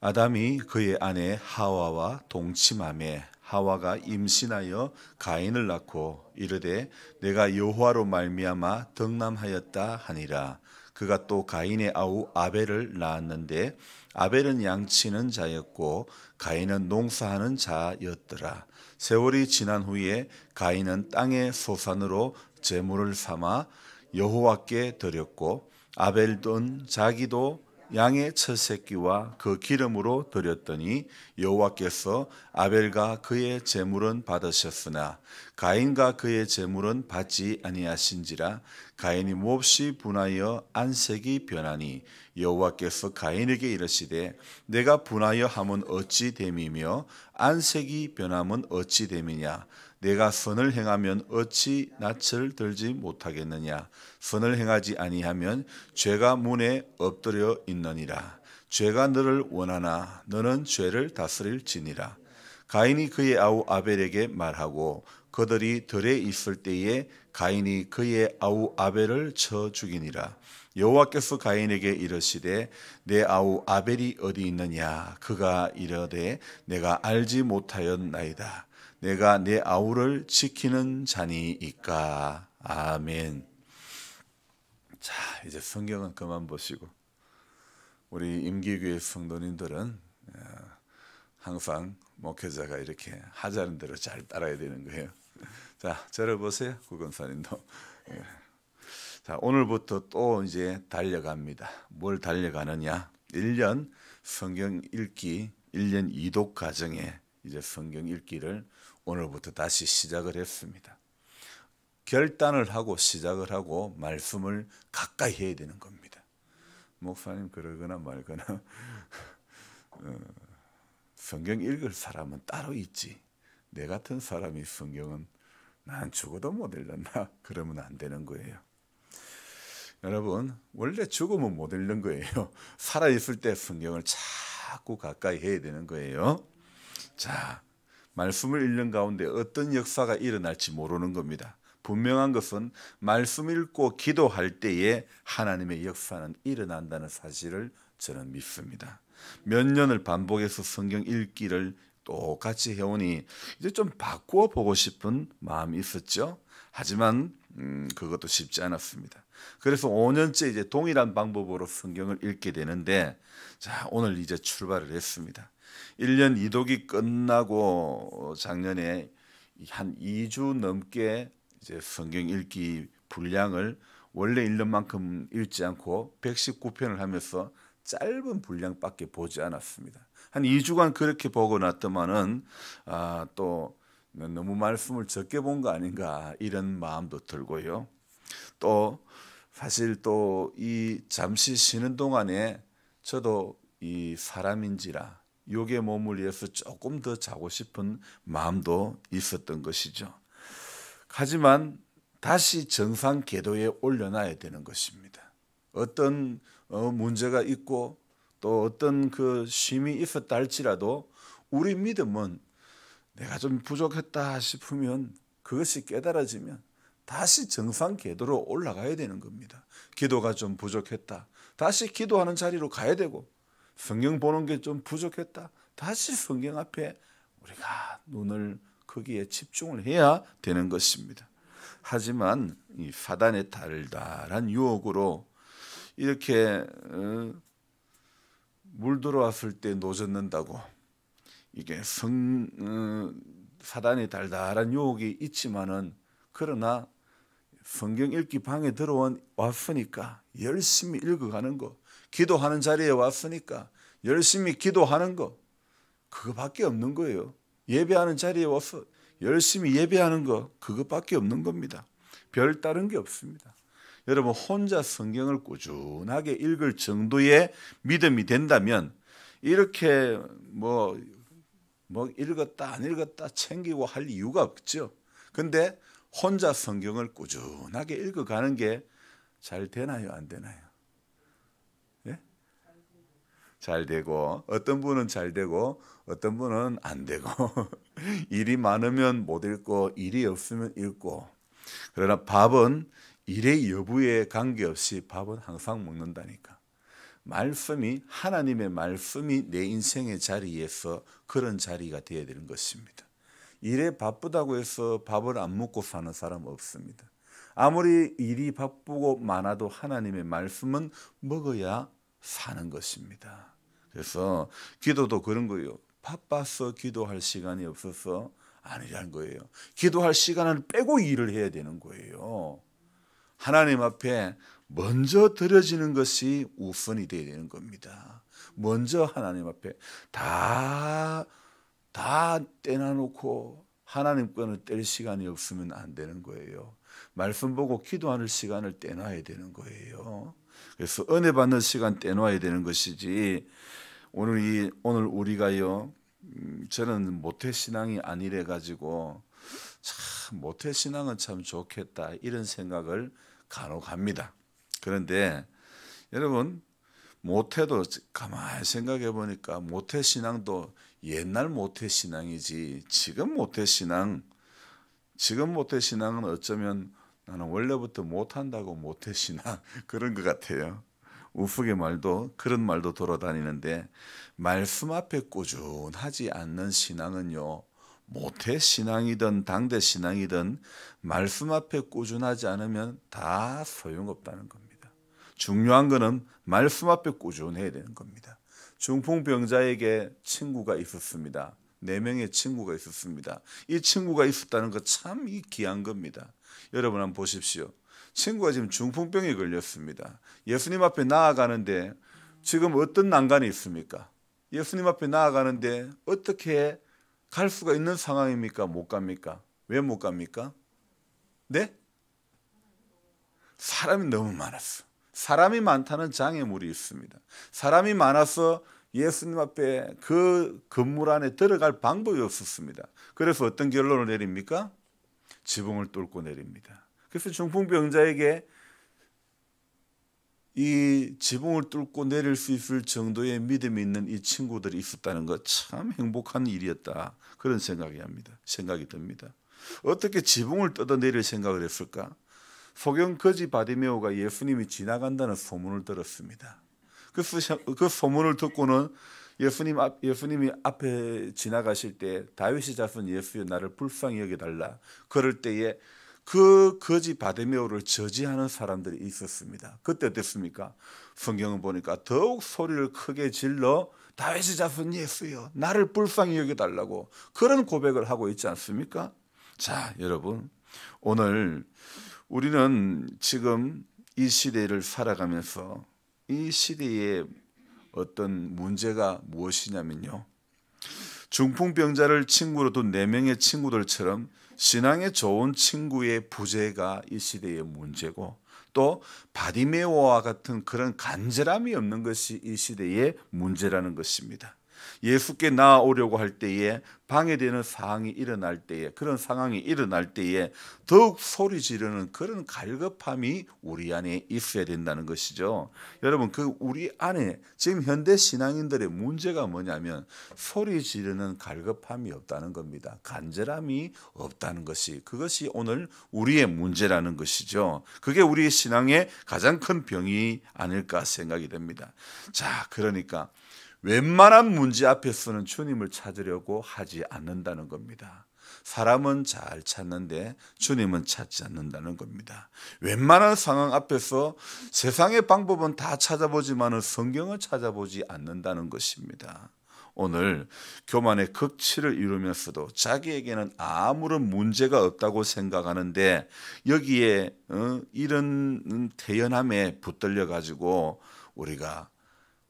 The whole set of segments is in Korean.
아담이 그의 아내 하와와 동침하매 하와가 임신하여 가인을 낳고 이르되 내가 여호와로 말미암아 덕남하였다 하니라. 그가 또 가인의 아우 아벨을 낳았는데 아벨은 양치는 자였고 가인은 농사하는 자였더라. 세월이 지난 후에 가인은 땅의 소산으로 제물을 삼아 여호와께 드렸고 아벨은 자기도 양의 첫 새끼와 그 기름으로 드렸더니 여호와께서 아벨과 그의 제물은 받으셨으나 가인과 그의 제물은 받지 아니하신지라. 가인이 몹시 분하여 안색이 변하니 여호와께서 가인에게 이르시되 내가 분하여 함은 어찌 됨이며 안색이 변함은 어찌 됨이냐. 내가 선을 행하면 어찌 낯을 들지 못하겠느냐. 선을 행하지 아니하면 죄가 문에 엎드려 있느니라. 죄가 너를 원하나 너는 죄를 다스릴지니라. 가인이 그의 아우 아벨에게 말하고 그들이 들에 있을 때에 가인이 그의 아우 아벨을 쳐 죽이니라. 여호와께서 가인에게 이르시되 내 아우 아벨이 어디 있느냐. 그가 이르되 내가 알지 못하였나이다. 내가 내 아우를 지키는 자니이까. 아멘. 자, 이제 성경은 그만 보시고 우리 임기교회 성도님들은 항상 목회자가 이렇게 하자는 대로 잘 따라야 되는 거예요. 자, 들어보세요, 구건사님도. 자, 오늘부터 또 이제 달려갑니다. 뭘 달려가느냐? 1년 성경 읽기, 1년 이독 과정에 이제 성경 읽기를 오늘부터 다시 시작을 했습니다. 결단을 하고 시작을 하고 말씀을 가까이 해야 되는 겁니다. 목사님 그러거나 말거나 성경 읽을 사람은 따로 있지. 내 같은 사람이 성경은 난 죽어도 못 읽는다. 그러면 안 되는 거예요. 여러분, 원래 죽으면 못 읽는 거예요. 살아있을 때 성경을 자꾸 가까이 해야 되는 거예요. 자, 말씀을 읽는 가운데 어떤 역사가 일어날지 모르는 겁니다. 분명한 것은 말씀 읽고 기도할 때에 하나님의 역사는 일어난다는 사실을 저는 믿습니다. 몇 년을 반복해서 성경 읽기를 똑같이 해오니 이제 좀 바꾸어 보고 싶은 마음이 있었죠. 하지만 그것도 쉽지 않았습니다. 그래서 5년째 이제 동일한 방법으로 성경을 읽게 되는데, 자, 오늘 이제 출발을 했습니다. 1년 이독이 끝나고 작년에 한 2주 넘게 이제 성경 읽기 분량을 원래 읽는 만큼 읽지 않고 119편을 하면서 짧은 분량밖에 보지 않았습니다. 한 2주간 그렇게 보고 났더만은 또 너무 말씀을 적게 본 거 아닌가 이런 마음도 들고요. 또 사실 또 이 잠시 쉬는 동안에 저도 이 사람인지라 육의 몸을 위해서 조금 더 자고 싶은 마음도 있었던 것이죠. 하지만 다시 정상 궤도에 올려놔야 되는 것입니다. 어떤 문제가 있고 또 어떤 그 쉼이 있었다 할지라도 우리 믿음은 내가 좀 부족했다 싶으면 그것이 깨달아지면 다시 정상 궤도로 올라가야 되는 겁니다. 기도가 좀 부족했다. 다시 기도하는 자리로 가야 되고, 성경 보는 게 좀 부족했다. 다시 성경 앞에 우리가 눈을 거기에 집중을 해야 되는 것입니다. 하지만 이 사단의 달달한 유혹으로 이렇게 물 들어왔을 때 노젓는다고 이게 사단의 달달한 유혹이 있지만은 그러나 성경 읽기 방에 들어왔으니까 열심히 읽어가는 거, 기도하는 자리에 왔으니까 열심히 기도하는 거, 그거밖에 없는 거예요. 예배하는 자리에 와서 열심히 예배하는 거, 그것밖에 없는 겁니다. 별 다른 게 없습니다. 여러분, 혼자 성경을 꾸준하게 읽을 정도의 믿음이 된다면 이렇게 뭐 읽었다 안 읽었다 챙기고 할 이유가 없죠. 근데 혼자 성경을 꾸준하게 읽어가는 게 잘 되나요, 안 되나요? 예? 잘 되고, 어떤 분은 잘 되고 어떤 분은 안 되고 일이 많으면 못 읽고 일이 없으면 읽고. 그러나 밥은 일의 여부에 관계없이 밥은 항상 먹는다니까. 말씀이 하나님의 말씀이 내 인생의 자리에서 그런 자리가 되어야 되는 것입니다. 일에 바쁘다고 해서 밥을 안 먹고 사는 사람 없습니다. 아무리 일이 바쁘고 많아도 하나님의 말씀은 먹어야 사는 것입니다. 그래서 기도도 그런 거예요. 바빠서 기도할 시간이 없어서 아니라는 거예요. 기도할 시간을 빼고 일을 해야 되는 거예요. 하나님 앞에 먼저 드려지는 것이 우선이 되어야 되는 겁니다. 먼저 하나님 앞에 다 떼놔놓고 하나님 거는 뗄 시간이 없으면 안 되는 거예요. 말씀 보고 기도하는 시간을 떼놔야 되는 거예요. 그래서 은혜 받는 시간 떼놔야 되는 것이지, 오늘 우리가요, 저는 모태신앙이 아니래 가지고 참 모태신앙은 참 좋겠다 이런 생각을 간혹 합니다. 그런데 여러분, 모태도 가만히 생각해 보니까 모태신앙도 옛날 모태신앙이지 지금 모태신앙은 어쩌면 나는 원래부터 못한다고 모태신앙 그런 것 같아요. 우스갯말도 그런 말도 돌아다니는데, 말씀 앞에 꾸준하지 않는 신앙은요, 모태신앙이든 당대신앙이든 말씀 앞에 꾸준하지 않으면 다 소용없다는 겁니다. 중요한 거는 말씀 앞에 꾸준해야 되는 겁니다. 중풍병자에게 친구가 있었습니다. 4명의 친구가 있었습니다. 이 친구가 있었다는 거 참 귀한 겁니다. 여러분 한번 보십시오. 친구가 지금 중풍병에 걸렸습니다. 예수님 앞에 나아가는데 지금 어떤 난관이 있습니까? 예수님 앞에 나아가는데 어떻게 갈 수가 있는 상황입니까? 못 갑니까? 왜 못 갑니까? 네? 사람이 너무 많았어. 사람이 많다는 장애물이 있습니다. 사람이 많아서 예수님 앞에 그 건물 안에 들어갈 방법이 없었습니다. 그래서 어떤 결론을 내립니까? 지붕을 뚫고 내립니다. 그래서 중풍병자에게 이 지붕을 뚫고 내릴 수 있을 정도의 믿음이 있는 이 친구들이 있었다는 것, 참 행복한 일이었다, 그런 생각이 듭니다. 어떻게 지붕을 뜯어내릴 생각을 했을까? 소경 거지 바디메오가 예수님이 지나간다는 소문을 들었습니다. 그 소문을 듣고는 예수님이 앞에 지나가실 때 다윗의 자손 예수여 나를 불쌍히 여겨달라 그럴 때에 그 거지 바디메오를 저지하는 사람들이 있었습니다. 그때 어땠습니까? 성경을 보니까 더욱 소리를 크게 질러 다윗의 자손 예수여 나를 불쌍히 여겨달라고 그런 고백을 하고 있지 않습니까? 자, 여러분, 오늘 우리는 지금 이 시대를 살아가면서 이 시대의 어떤 문제가 무엇이냐면요, 중풍병자를 친구로 둔 4명의 친구들처럼 신앙에 좋은 친구의 부재가 이 시대의 문제고, 또 바디메오와 같은 그런 간절함이 없는 것이 이 시대의 문제라는 것입니다. 예수께 나아오려고 할 때에 방해되는 상황이 일어날 때에, 그런 상황이 일어날 때에 더욱 소리 지르는 그런 갈급함이 우리 안에 있어야 된다는 것이죠. 여러분, 우리 안에 지금 현대 신앙인들의 문제가 뭐냐면 소리 지르는 갈급함이 없다는 겁니다. 간절함이 없다는 것이, 그것이 오늘 우리의 문제라는 것이죠. 그게 우리의 신앙의 가장 큰 병이 아닐까 생각이 됩니다. 자, 그러니까 웬만한 문제 앞에서는 주님을 찾으려고 하지 않는다는 겁니다. 사람은 잘 찾는데 주님은 찾지 않는다는 겁니다. 웬만한 상황 앞에서 세상의 방법은 다 찾아보지만 성경을 찾아보지 않는다는 것입니다. 오늘 교만의 극치를 이루면서도 자기에게는 아무런 문제가 없다고 생각하는데 여기에 이런 태연함에 붙들려 가지고 우리가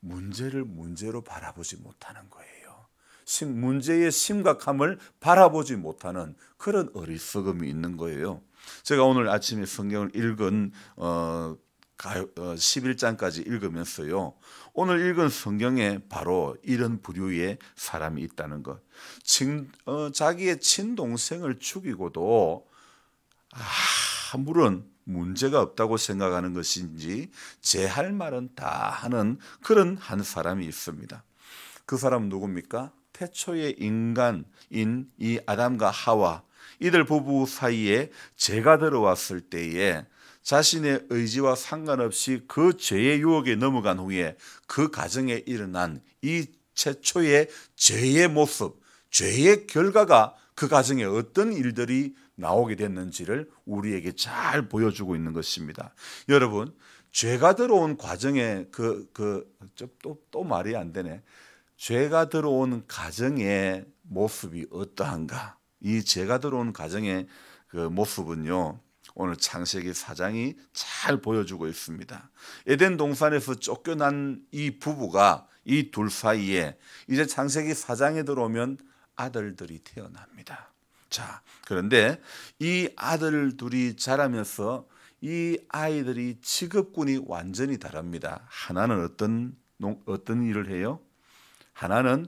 문제를 문제로 바라보지 못하는 거예요. 문제의 심각함을 바라보지 못하는 그런 어리석음이 있는 거예요. 제가 오늘 아침에 성경을 읽은 11장까지 읽으면서요, 오늘 읽은 성경에 바로 이런 부류의 사람이 있다는 것. 자기의 친동생을 죽이고도 아무런 문제가 없다고 생각하는 것인지 제 할 말은 다 하는 그런 한 사람이 있습니다. 그 사람은 누굽니까? 태초의 인간인 이 아담과 하와, 이들 부부 사이에 죄가 들어왔을 때에 자신의 의지와 상관없이 그 죄의 유혹에 넘어간 후에 그 가정에 일어난 이 최초의 죄의 모습, 죄의 결과가 그 가정에 어떤 일들이 나오게 됐는지를 우리에게 잘 보여주고 있는 것입니다. 여러분, 죄가 들어온 과정에 또 말이 안 되네. 죄가 들어온 가정의 모습이 어떠한가? 이 죄가 들어온 가정의 그 모습은요, 오늘 창세기 4장이 잘 보여주고 있습니다. 에덴 동산에서 쫓겨난 이 부부가 이 둘 사이에 이제 창세기 4장에 들어오면 아들들이 태어납니다. 자, 그런데 이 아들 둘이 자라면서 이 아이들이 직업군이 완전히 다릅니다. 하나는 어떤 일을 해요? 하나는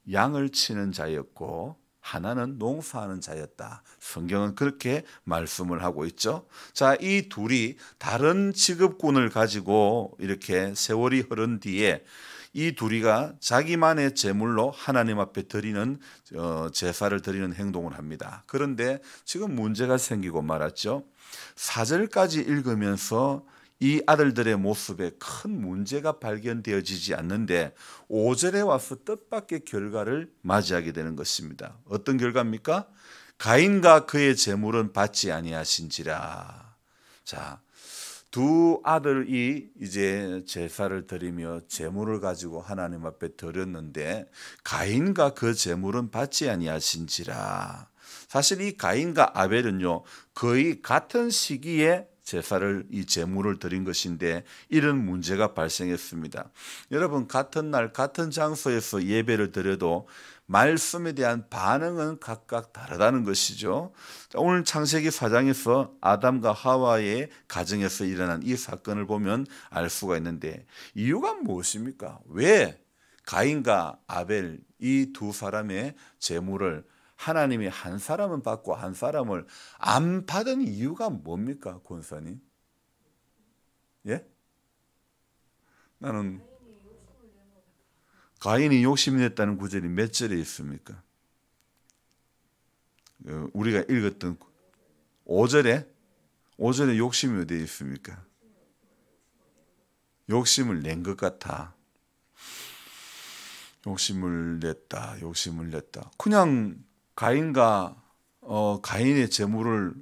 양을 치는 자였고 하나는 농사하는 자였다. 성경은 그렇게 말씀을 하고 있죠. 자, 이 둘이 다른 직업군을 가지고 이렇게 세월이 흐른 뒤에 이 둘이가 자기만의 제물로 하나님 앞에 드리는 제사를 드리는 행동을 합니다. 그런데 지금 문제가 생기고 말았죠. 4절까지 읽으면서 이 아들들의 모습에 큰 문제가 발견되어지지 않는데 5절에 와서 뜻밖의 결과를 맞이하게 되는 것입니다. 어떤 결과입니까? 가인과 그의 제물은 받지 아니하신지라. 자, 두 아들이 이제 제사를 드리며 제물을 가지고 하나님 앞에 드렸는데 가인과 그 제물은 받지 아니하신지라. 사실 이 가인과 아벨은요, 거의 같은 시기에 이 제물을 드린 것인데 이런 문제가 발생했습니다. 여러분, 같은 날 같은 장소에서 예배를 드려도 말씀에 대한 반응은 각각 다르다는 것이죠. 오늘 창세기 4장에서 아담과 하와의 가정에서 일어난 이 사건을 보면 알 수가 있는데 이유가 무엇입니까? 왜 가인과 아벨 이 두 사람의 제물을 하나님이 한 사람은 받고 한 사람을 안 받은 이유가 뭡니까, 권사님? 예? 나는 가인이 욕심이 냈다는 구절이 몇 절에 있습니까? 우리가 읽었던 5절에 욕심이 어디에 있습니까? 욕심을 낸 것 같아. 욕심을 냈다. 그냥 가인의 제물을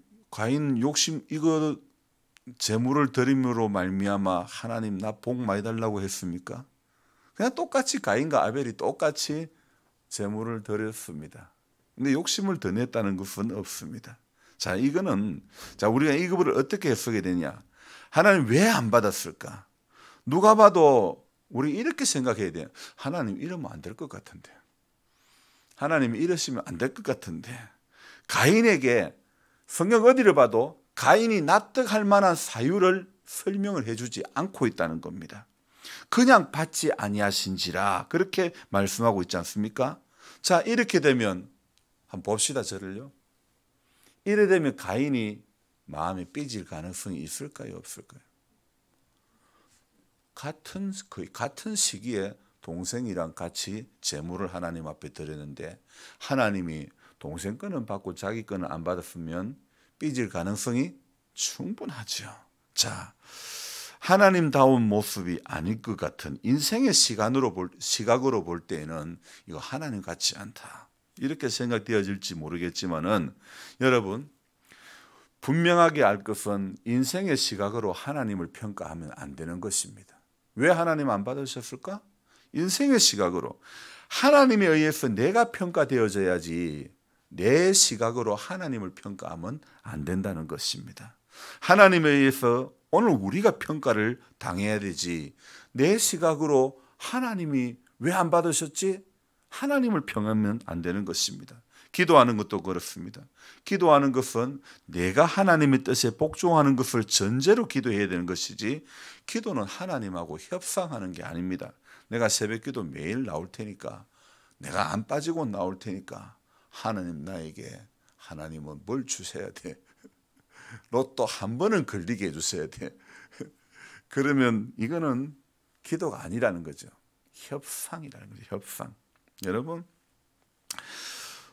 제물을 드림으로 말미암아 하나님 나 복 많이 달라고 했습니까? 그냥 똑같이 가인과 아벨이 똑같이 제물을 드렸습니다. 근데 욕심을 더 냈다는 것은 없습니다. 자, 우리가 이거를 어떻게 해석이 되냐? 하나님 왜 안 받았을까? 누가 봐도 우리 이렇게 생각해야 돼요. 하나님 이러면 안 될 것 같은데. 하나님이 이러시면 안 될 것 같은데. 가인에게 성경 어디를 봐도 가인이 납득할 만한 사유를 설명을 해주지 않고 있다는 겁니다. 그냥 받지 아니하신지라 그렇게 말씀하고 있지 않습니까? 자, 이렇게 되면 한번 봅시다. 저를요. 이래 되면 가인이 마음에 삐질 가능성이 있을까요? 없을까요? 거의 같은 시기에 동생이랑 같이 제물을 하나님 앞에 드렸는데 하나님이 동생 거는 받고 자기 거는 안 받았으면 삐질 가능성이 충분하죠. 자, 하나님다운 모습이 아닐 것 같은 인생의 시각으로 볼 때에는 이거 하나님 같지 않다. 이렇게 생각되어질지 모르겠지만은 여러분, 분명하게 알 것은 인생의 시각으로 하나님을 평가하면 안 되는 것입니다. 왜 하나님 안 받으셨을까? 인생의 시각으로. 하나님에 의해서 내가 평가되어져야지 내 시각으로 하나님을 평가하면 안 된다는 것입니다. 하나님에 의해서 오늘 우리가 평가를 당해야 되지 내 시각으로 하나님이 왜 안 받으셨지? 하나님을 평하면 안 되는 것입니다. 기도하는 것도 그렇습니다. 기도하는 것은 내가 하나님의 뜻에 복종하는 것을 전제로 기도해야 되는 것이지 기도는 하나님하고 협상하는 게 아닙니다. 내가 새벽기도 매일 나올 테니까 내가 안 빠지고 나올 테니까 하나님 나에게 하나님은 뭘 주셔야 돼. 로또 한 번은 걸리게 해주셔야 돼. 그러면 이거는 기도가 아니라는 거죠. 협상이라는 거죠. 협상. 여러분,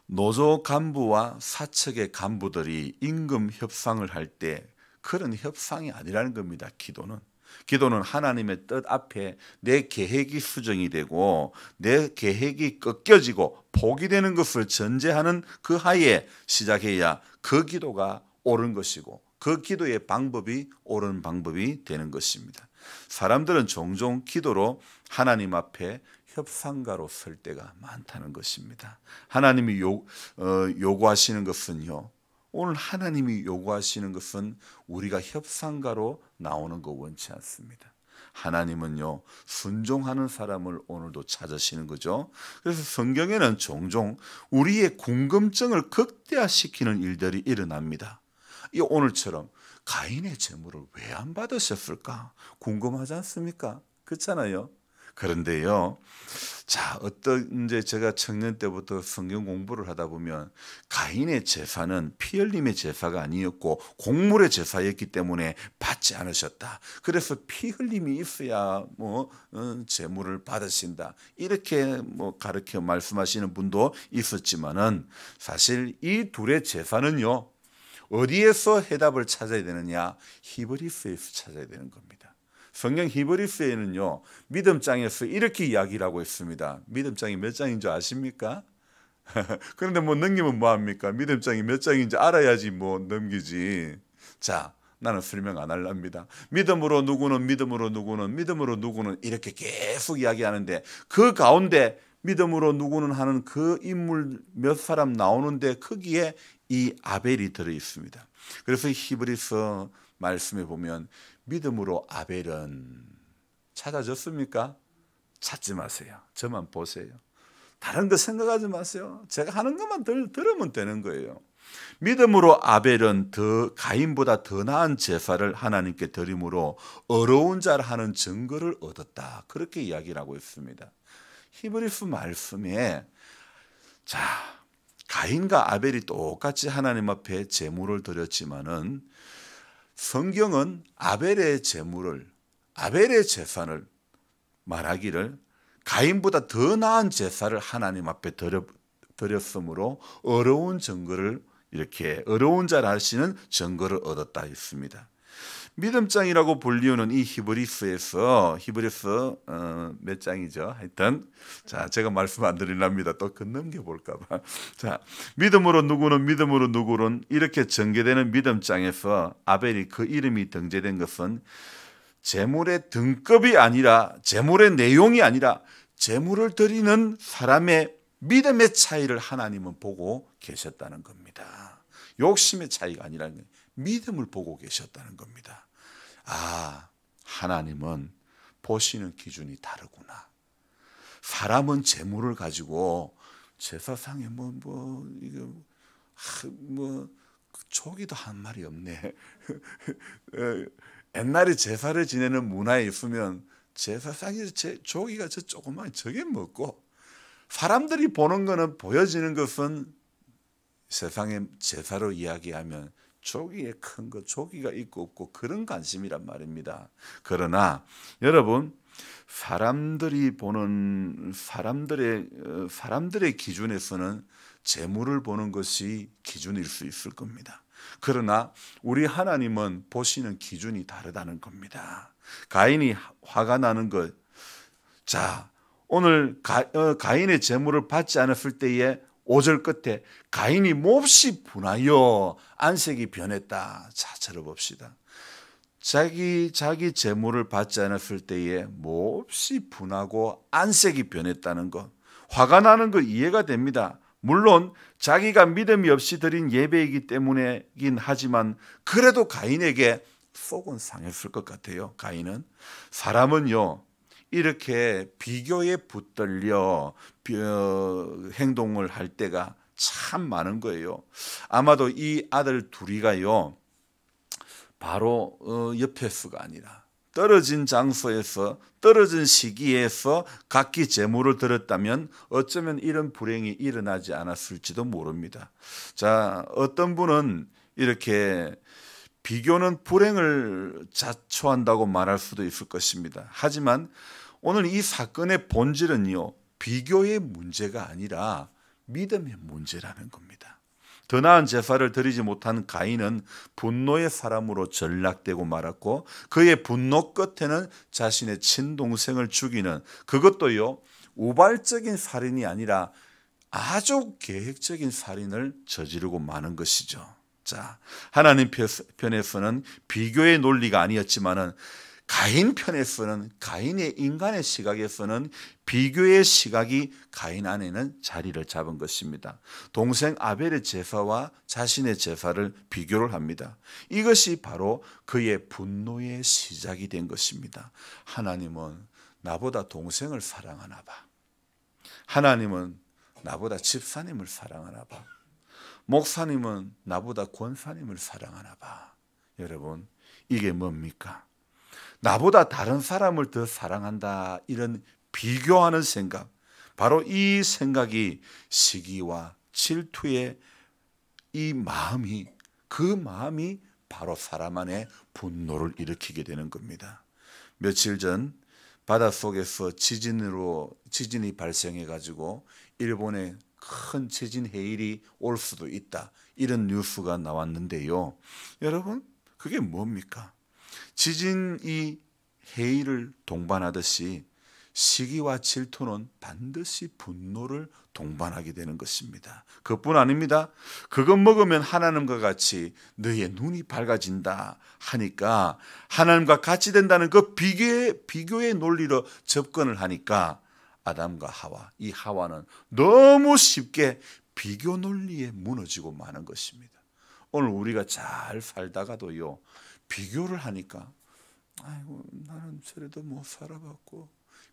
노조 간부와 사측의 간부들이 임금 협상을 할 때 그런 협상이 아니라는 겁니다. 기도는 하나님의 뜻 앞에 내 계획이 수정이 되고 내 계획이 꺾여지고 포기되는 것을 전제하는 그 하에 시작해야 그 기도가 옳은 것이고 그 기도의 방법이 옳은 방법이 되는 것입니다. 사람들은 종종 기도로 하나님 앞에 협상가로 설 때가 많다는 것입니다. 하나님이 요구하시는 것은요, 오늘 하나님이 요구하시는 것은 우리가 협상가로 나오는 거 원치 않습니다. 하나님은요, 순종하는 사람을 오늘도 찾으시는 거죠. 그래서 성경에는 종종 우리의 궁금증을 극대화시키는 일들이 일어납니다. 이 오늘처럼 가인의 제물을 왜 안 받으셨을까 궁금하지 않습니까? 그렇잖아요. 그런데요, 자, 이제 제가 청년 때부터 성경 공부를 하다 보면 가인의 제사는 피 흘림의 제사가 아니었고 곡물의 제사였기 때문에 받지 않으셨다. 그래서 피 흘림이 있어야 제물을 받으신다. 이렇게 가르쳐 말씀하시는 분도 있었지만은 사실 이 둘의 제사는요, 어디에서 해답을 찾아야 되느냐? 히브리서에서 찾아야 되는 겁니다. 성경 히브리서에는요, 믿음장에서 이렇게 이야기를 하고 있습니다. 믿음장이 몇 장인 줄 아십니까? 그런데 넘기면 뭐합니까? 믿음장이 몇 장인지 알아야지 넘기지. 자, 나는 설명 안 하렵니다. 믿음으로 누구는 이렇게 계속 이야기하는데 그 가운데 믿음으로 누구는 하는 그 인물 몇 사람 나오는데 거기에 이 아벨이 들어 있습니다. 그래서 히브리서 말씀에 보면 믿음으로 아벨은 찾아졌습니까? 찾지 마세요. 저만 보세요. 다른 거 생각하지 마세요. 제가 하는 것만 들으면 되는 거예요. 믿음으로 아벨은 가인보다 더 나은 제사를 하나님께 드림으로 어려운 자를 하는 증거를 얻었다. 그렇게 이야기를 하고 있습니다. 히브리서 말씀에 가인과 아벨이 똑같이 하나님 앞에 제물을 드렸지만은 성경은 아벨의 제사를 말하기를 가인보다 더 나은 제사를 하나님 앞에 드렸으므로 어려운 자를 하시는 증거를 얻었다 했습니다. 믿음장이라고 불리우는 이 히브리서 몇 장이죠? 하여튼 제가 말씀 안 드리랍니다. 또 건넘겨 볼까봐. 자, 믿음으로 누구는 이렇게 전개되는 믿음장에서 아벨이 그 이름이 등재된 것은 제물의 등급이 아니라 제물의 내용이 아니라 제물을 드리는 사람의 믿음의 차이를 하나님은 보고 계셨다는 겁니다. 욕심의 차이가 아니라 믿음을 보고 계셨다는 겁니다. 하나님은 보시는 기준이 다르구나. 사람은 재물을 가지고 제사상에 조기도 한 말이 없네. 옛날에 제사를 지내는 문화에 있으면 제사상에 조기가 조그만 저게 먹고 사람들이 보는 거는 보여지는 것은 세상의 제사로 이야기하면 조기에 큰 거, 조기가 있고 없고 그런 관심이란 말입니다. 그러나 여러분, 사람들의 기준에서는 재물을 보는 것이 기준일 수 있을 겁니다. 그러나 우리 하나님은 보시는 기준이 다르다는 겁니다. 가인이 화가 나는 것. 자, 오늘 가인의 재물을 받지 않았을 때에 5절 끝에 가인이 몹시 분하여 안색이 변했다. 자, 들어봅시다. 자기 재물을 받지 않았을 때에 몹시 분하고 안색이 변했다는 것, 화가 나는 거 이해가 됩니다. 물론 자기가 믿음이 없이 드린 예배이기 때문이긴 하지만 그래도 가인에게 속은 상했을 것 같아요. 가인은 사람은요, 이렇게 비교에 붙들려 행동을 할 때가 참 많은 거예요. 아마도 이 아들 둘이가요, 바로 옆에서가 아니라 떨어진 장소에서 떨어진 시기에서 각기 재물을 드렸다면 어쩌면 이런 불행이 일어나지 않았을지도 모릅니다. 자, 어떤 분은 이렇게 비교는 불행을 자초한다고 말할 수도 있을 것입니다. 하지만 오늘 이 사건의 본질은요, 비교의 문제가 아니라 믿음의 문제라는 겁니다. 더 나은 제사를 드리지 못한 가인은 분노의 사람으로 전락되고 말았고, 그의 분노 끝에는 자신의 친동생을 죽이는, 그것도요 우발적인 살인이 아니라 아주 계획적인 살인을 저지르고 마는 것이죠. 자, 하나님 편에서는 비교의 논리가 아니었지만은 가인 편에서는, 가인의 인간의 시각에서는 비교의 시각이 가인 안에는 자리를 잡은 것입니다. 동생 아벨의 제사와 자신의 제사를 비교를 합니다. 이것이 바로 그의 분노의 시작이 된 것입니다. 하나님은 나보다 동생을 사랑하나 봐. 하나님은 나보다 집사님을 사랑하나 봐. 목사님은 나보다 권사님을 사랑하나 봐. 여러분, 이게 뭡니까? 나보다 다른 사람을 더 사랑한다, 이런 비교하는 생각, 바로 이 생각이 시기와 질투의 이 마음이, 그 마음이 바로 사람 안에 분노를 일으키게 되는 겁니다. 며칠 전 바닷속에서 지진이 발생해 가지고 일본에 큰 지진 해일이 올 수도 있다, 이런 뉴스가 나왔는데요. 여러분, 그게 뭡니까? 지진이 해일을 동반하듯이 시기와 질투는 반드시 분노를 동반하게 되는 것입니다. 그것뿐 아닙니다. 그것 먹으면 하나님과 같이 너의 눈이 밝아진다 하니까, 하나님과 같이 된다는 그 비교의 논리로 접근을 하니까 아담과 하와, 이 하와는 너무 쉽게 비교 논리에 무너지고 마는 것입니다. 오늘 우리가 잘 살다가도요, 비교를 하니까 아이고 나는 저래도 못 살아봤고,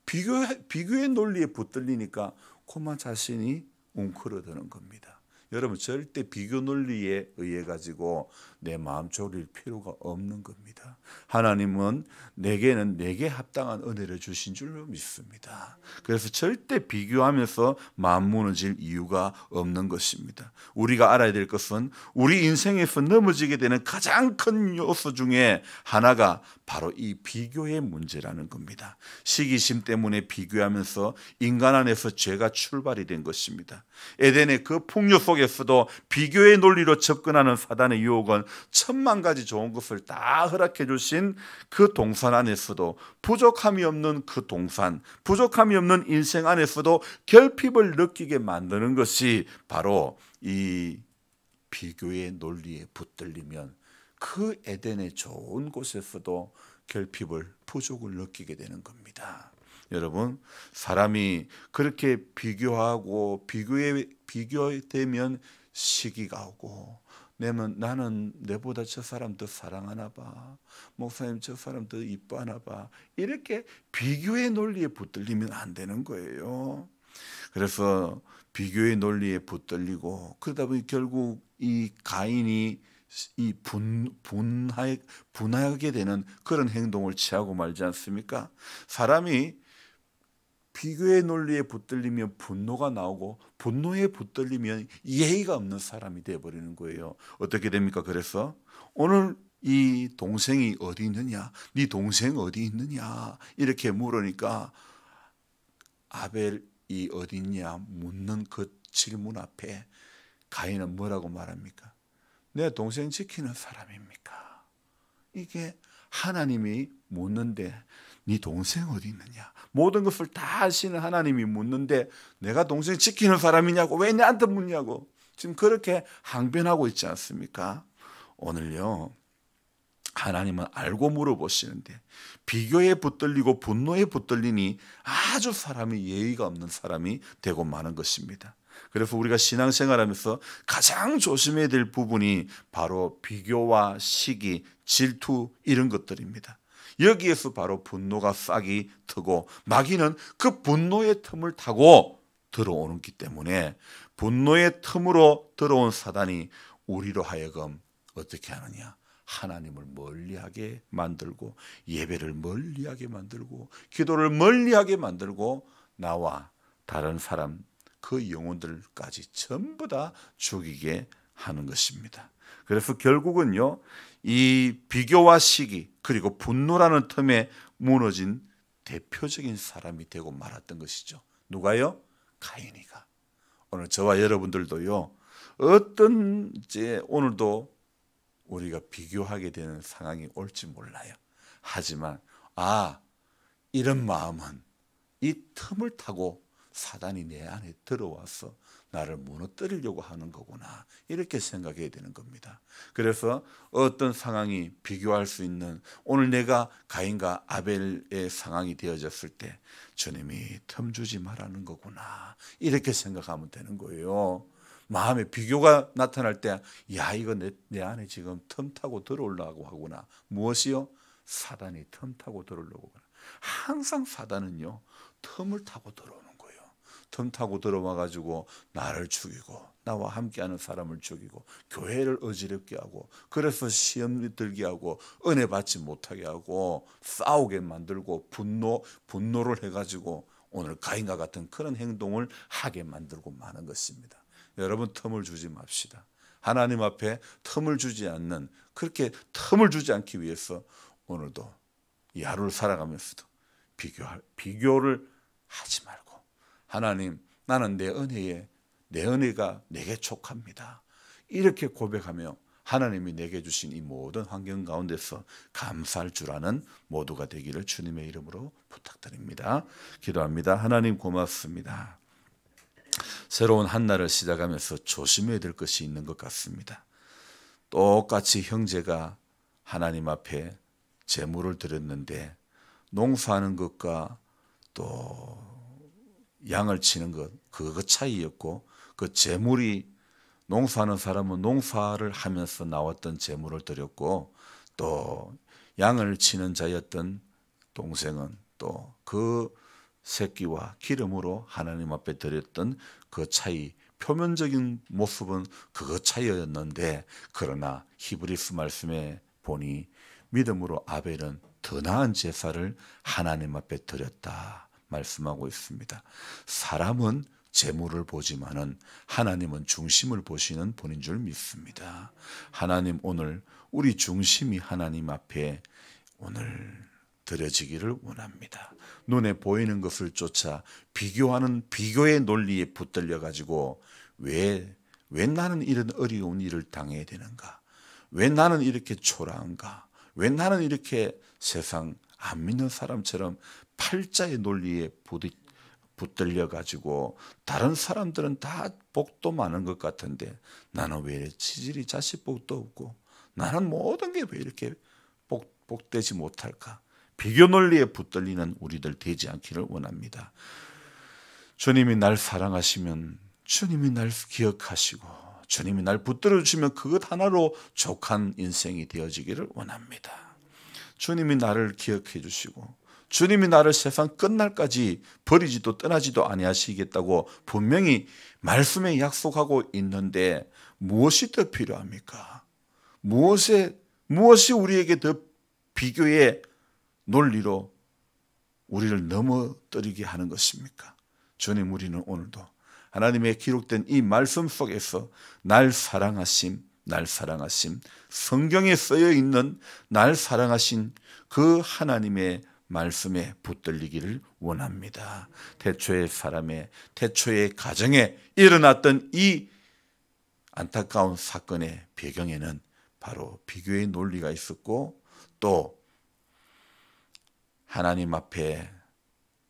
비교의 논리에 붙들리니까 그만 자신이 웅크러드는 겁니다. 여러분, 절대 비교 논리에 의해 가지고 내 마음 졸일 필요가 없는 겁니다. 하나님은 내게 합당한 은혜를 주신 줄로 믿습니다. 그래서 절대 비교하면서 마음 무너질 이유가 없는 것입니다. 우리가 알아야 될 것은 우리 인생에서 넘어지게 되는 가장 큰 요소 중에 하나가 바로 이 비교의 문제라는 겁니다. 시기심 때문에 비교하면서 인간 안에서 죄가 출발이 된 것입니다. 에덴의 그 풍요 속에서도 비교의 논리로 접근하는 사단의 유혹은 천만 가지 좋은 것을 다 허락해 주신 그 동산 안에서도 부족함이 없는 그 동산, 부족함이 없는 인생 안에서도 결핍을 느끼게 만드는 것이 바로 이 비교의 논리에 붙들리면 그 에덴의 좋은 곳에서도 결핍을, 부족을 느끼게 되는 겁니다. 여러분, 사람이 그렇게 비교하고 비교되면 시기가 오고, 나는 내보다 저 사람 더 사랑하나 봐, 목사님 저 사람 더 이뻐하나 봐, 이렇게 비교의 논리에 붙들리면 안 되는 거예요. 그래서 비교의 논리에 붙들리고 그러다 보니 결국 이 가인이 이 분하게 되는 그런 행동을 취하고 말지 않습니까? 사람이 비교의 논리에 붙들리면 분노가 나오고, 분노에 붙들리면 예의가 없는 사람이 되어버리는 거예요. 어떻게 됩니까? 그래서 오늘 이 동생이 어디 있느냐, 네 동생 어디 있느냐 이렇게 물으니까 아벨이 어디 있냐 묻는 그 질문 앞에 가인은 뭐라고 말합니까? 내 동생 지키는 사람입니까? 이게 하나님이 묻는데 네 동생 어디 있느냐, 모든 것을 다 아시는 하나님이 묻는데 내가 동생 지키는 사람이냐고, 왜 내한테 묻냐고 지금 그렇게 항변하고 있지 않습니까? 오늘요, 하나님은 알고 물어보시는데 비교에 붙들리고 분노에 붙들리니 아주 사람이 예의가 없는 사람이 되고 마는 것입니다. 그래서 우리가 신앙생활하면서 가장 조심해야 될 부분이 바로 비교와 시기, 질투, 이런 것들입니다. 여기에서 바로 분노가 싹이 트고 마귀는 그 분노의 틈을 타고 들어오기 때문에, 분노의 틈으로 들어온 사단이 우리로 하여금 어떻게 하느냐, 하나님을 멀리하게 만들고, 예배를 멀리하게 만들고, 기도를 멀리하게 만들고, 나와 다른 사람, 그 영혼들까지 전부 다 죽이게 하는 것입니다. 그래서 결국은요, 이 비교와 시기 그리고 분노라는 틈에 무너진 대표적인 사람이 되고 말았던 것이죠. 누가요? 가인이가. 오늘 저와 여러분들도요, 어떤 이제 오늘도 우리가 비교하게 되는 상황이 올지 몰라요. 하지만 이런 마음은 이 틈을 타고 사단이 내 안에 들어와서 나를 무너뜨리려고 하는 거구나, 이렇게 생각해야 되는 겁니다. 그래서 어떤 상황이 비교할 수 있는, 오늘 내가 가인과 아벨의 상황이 되어졌을 때 주님이 틈 주지 말라는 거구나, 이렇게 생각하면 되는 거예요. 마음에 비교가 나타날 때 이거 내 안에 지금 틈 타고 들어오려고 하구나. 무엇이요? 사단이 틈 타고 들어오려고 하구나. 항상 사단은요, 틈을 타고 들어오는 거예요. 틈 타고 들어와가지고 나를 죽이고, 나와 함께하는 사람을 죽이고, 교회를 어지럽게 하고, 그래서 시험이 들게 하고, 은혜 받지 못하게 하고, 싸우게 만들고, 분노를 해가지고 오늘 가인과 같은 그런 행동을 하게 만들고 마는 것입니다. 여러분, 틈을 주지 맙시다. 하나님 앞에 틈을 주지 않는, 그렇게 틈을 주지 않기 위해서 오늘도 이 하루를 살아가면서도 비교를 하지 말고, 하나님, 나는 내 은혜가 내게 족합니다, 이렇게 고백하며 하나님이 내게 주신 이 모든 환경 가운데서 감사할 줄 아는 모두가 되기를 주님의 이름으로 부탁드립니다. 기도합니다. 하나님, 고맙습니다. 새로운 한 날을 시작하면서 조심해야 될 것이 있는 것 같습니다. 똑같이 형제가 하나님 앞에 제물을 드렸는데, 농사하는 것과 또 양을 치는 것, 그거 차이였고, 그 제물이, 농사하는 사람은 농사를 하면서 나왔던 제물을 드렸고, 또 양을 치는 자였던 동생은 또 그 새끼와 기름으로 하나님 앞에 드렸던 그 차이, 표면적인 모습은 그거 차이였는데, 그러나 히브리서 말씀에 보니 믿음으로 아벨은 더 나은 제사를 하나님 앞에 드렸다 말씀하고 있습니다. 사람은 재물을 보지만은 하나님은 중심을 보시는 분인 줄 믿습니다. 하나님, 오늘 우리 중심이 하나님 앞에 오늘 드려지기를 원합니다. 눈에 보이는 것을 쫓아 비교하는 비교의 논리에 붙들려 가지고 왜 나는 이런 어려운 일을 당해야 되는가? 왜 나는 이렇게 초라한가? 왜 나는 이렇게 세상 안 믿는 사람처럼 팔자의 논리에 붙들려 가지고, 다른 사람들은 다 복도 많은 것 같은데 나는 왜 이렇게 치질이 자식 복도 없고, 나는 모든 게 왜 이렇게 복되지 못할까? 비교 논리에 붙들리는 우리들 되지 않기를 원합니다. 주님이 날 사랑하시면 주님이 날 기억하시고, 주님이 날 붙들어 주시면 그것 하나로 족한 인생이 되어지기를 원합니다. 주님이 나를 기억해 주시고, 주님이 나를 세상 끝날까지 버리지도 떠나지도 아니하시겠다고 분명히 말씀에 약속하고 있는데, 무엇이 더 필요합니까? 무엇이 우리에게 더 비교의 논리로 우리를 넘어뜨리게 하는 것입니까? 주님, 우리는 오늘도 하나님의 기록된 이 말씀 속에서 날 사랑하심, 성경에 쓰여 있는 날 사랑하신 그 하나님의 말씀에 붙들리기를 원합니다. 태초의 가정에 일어났던 이 안타까운 사건의 배경에는 바로 비교의 논리가 있었고, 또 하나님 앞에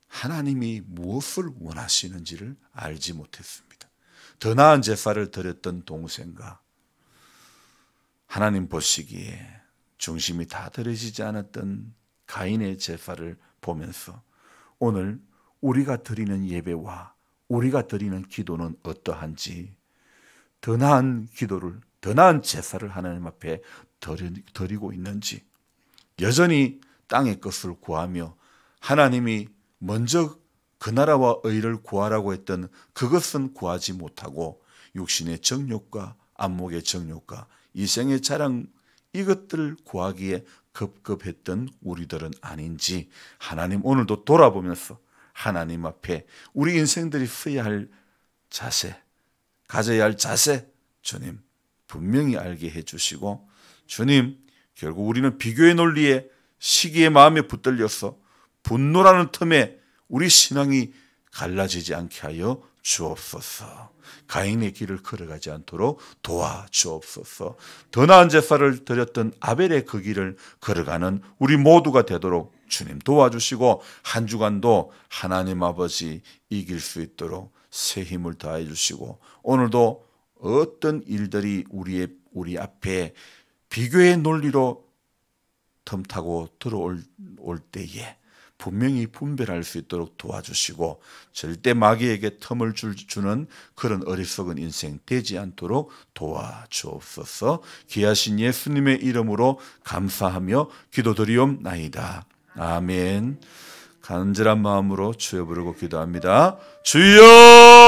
하나님이 무엇을 원하시는지를 알지 못했습니다. 더 나은 제사를 드렸던 동생과 하나님 보시기에 중심이 다 드려지지 않았던 가인의 제사를 보면서 오늘 우리가 드리는 예배와 우리가 드리는 기도는 어떠한지, 더 나은 제사를 하나님 앞에 드리고 있는지, 여전히 땅의 것을 구하며 하나님이 먼저 그 나라와 의를 구하라고 했던 그것은 구하지 못하고 육신의 정욕과 안목의 정욕과 이생의 자랑, 이것들을 구하기에 급급했던 우리들은 아닌지, 하나님 오늘도 돌아보면서 하나님 앞에 우리 인생들이 써야 할 자세, 가져야 할 자세, 주님 분명히 알게 해주시고, 주님, 결국 우리는 비교의 논리에 시기의 마음에 붙들려서 분노라는 틈에 우리 신앙이 갈라지지 않게 하여 주옵소서. 가인의 길을 걸어가지 않도록 도와주옵소서. 더 나은 제사를 드렸던 아벨의 그 길을 걸어가는 우리 모두가 되도록 주님 도와주시고, 한 주간도 하나님 아버지 이길 수 있도록 새 힘을 더해 주시고, 오늘도 어떤 일들이 우리 앞에 비교의 논리로 틈타고 들어올 때에 분명히 분별할 수 있도록 도와주시고, 절대 마귀에게 틈을 주는 그런 어리석은 인생 되지 않도록 도와주옵소서. 귀하신 예수님의 이름으로 감사하며 기도드리옵나이다. 아멘. 간절한 마음으로 주여 부르고 기도합니다. 주여!